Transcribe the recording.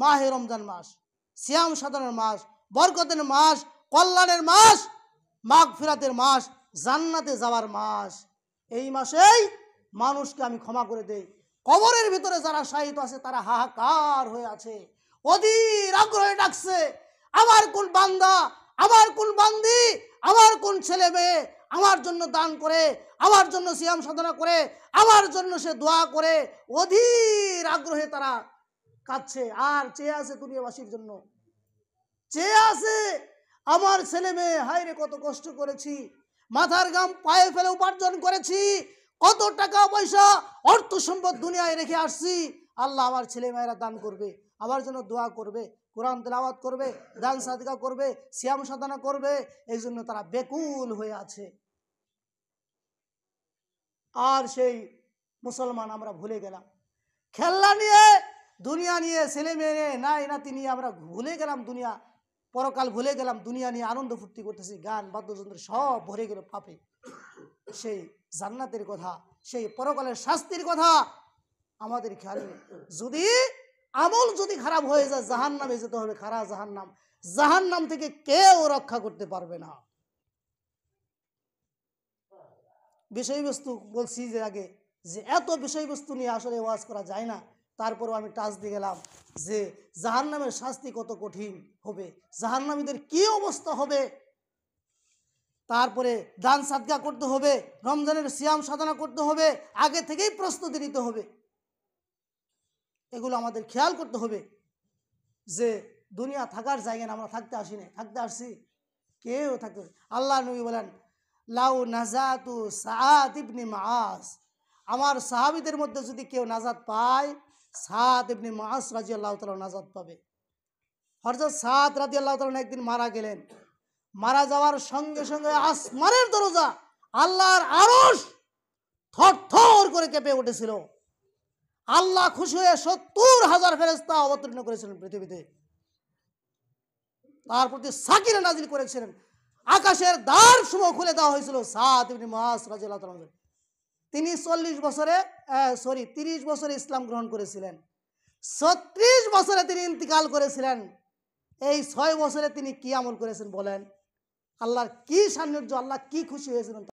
মাহে রমজান মাস, সিয়াম সাধনার মাস, বরকতের মাস, কল্যাণের মাস, মাগফিরাতের মাস, জান্নাতে যাওয়ার মাস। এই মাসেই মানুষকে আমি ক্ষমা করে দেই। কবরের ভিতরে যারা শায়িত আছে তারা হাহাকার হয়ে আছে, অধীর আগ্রহে ডাকছে, আমার কোন বান্দা, আমার কোন বান্দি, আমার কোন ছেলে মেয়ে আমার জন্য দান করে, আমার জন্য সিয়াম সাধনা করে, আমার জন্য সে দোয়া করে, অধীর আগ্রহে তারা কাঁদছে আর চেয়ে আছে দুনিয়াবাসীর জন্য। চেয়ে আছে আমার ছেলে মেয়ে, হায় রে কত কষ্ট করেছি, মাথার ঘাম পায়ে ফেলে উপার্জন করেছি, কত টাকা পয়সা অর্থ সম্পদ দুনিয়ায় রেখে আসছি, আল্লাহ আমার ছেলে মেয়েরা দান করবে, আমার জন্য দোয়া করবে, কোরআন তেলাওয়াত করবে, দান সাদকা করবে, সিয়াম সাধনা করবে, এই জন্য তারা বেকুল হয়ে আছে। আর সেই মুসলমান আমরা ভুলে গেলাম, খেলনা নিয়ে, দুনিয়া নিয়ে, ছেলে মেয়ে নাই নাতি নিয়ে আমরা ভুলে গেলাম দুনিয়া, পরকাল ভুলে গেলাম, দুনিয়া নিয়ে আনন্দ ফুর্তি করতেছি, গান বাদ্যযন্ত্র সব ভরে গেল পাপে। সেই জান্নাতের কথা, সেই পরকালের শাস্তির কথা আমাদের খেয়াল নেই। যদি আমল যদি খারাপ হয়ে যায় জাহান্নামে যেতে হবে, খারা জাহান্নাম, জাহান্নাম থেকে কেউ রক্ষা করতে পারবে না। বিষয়বস্তু বলছি যে আগে, যে এত বিষয়বস্তু নিয়ে আসলে ওয়াজ করা যায় না, তারপরেও আমি টাচ দিয়ে গেলাম যে জাহান্নামের শাস্তি কত কঠিন হবে, জাহান্নামীদের কি অবস্থা হবে, তারপরে দান সাদকা করতে হবে, রমজানের সিয়াম সাধনা করতে হবে, আগে থেকেই প্রস্তুতি নিতে হবে। এগুলো আমাদের খেয়াল করতে হবে যে দুনিয়া থাকার জায়গা না, আমরা থাকতে আসি না, থাকতে আসছি, কেউ থাকতে। আল্লাহ নবী বলেন লাউ নাজাতু সাআদ ইবনে মুআজ, আমার সাহাবীদের মধ্যে যদি কেউ নাজাত পায় সাআদ ইবনে মুআজ রাদিয়াল্লাহু তাআলা নাজাত পাবে। হযরত সাআদ রাদিয়াল্লাহু তাআলা একদিন মারা গেলেন, মারা যাওয়ার সঙ্গে সঙ্গে আসমানের দরজা, আল্লাহর আরশ থরথর করে কেঁপে উঠেছিল। আল্লাহ খুশি হয়ে ৭০,০০০ ফেরেশতা অবতীর্ণ করেছিলেন পৃথিবীতে, তার প্রতি সাকিনা নাজিল করেছিলেন, আকাশের দ্বার সমূহ খুলে দেওয়া হয়েছিল সাআদ ইবনে মুআজ রাদিয়াল্লাহু তাআলা। তিনি ৩০ বছরে ইসলাম গ্রহণ করেছিলেন, ৩৬ বছরে তিনি ইন্তিকাল করেছিলেন। এই ৬ বছরে তিনি কি আমল করেছেন বলেন? আল্লাহর কি সান্নিধ্য, আল্লাহ কি খুশি হয়েছিলেন।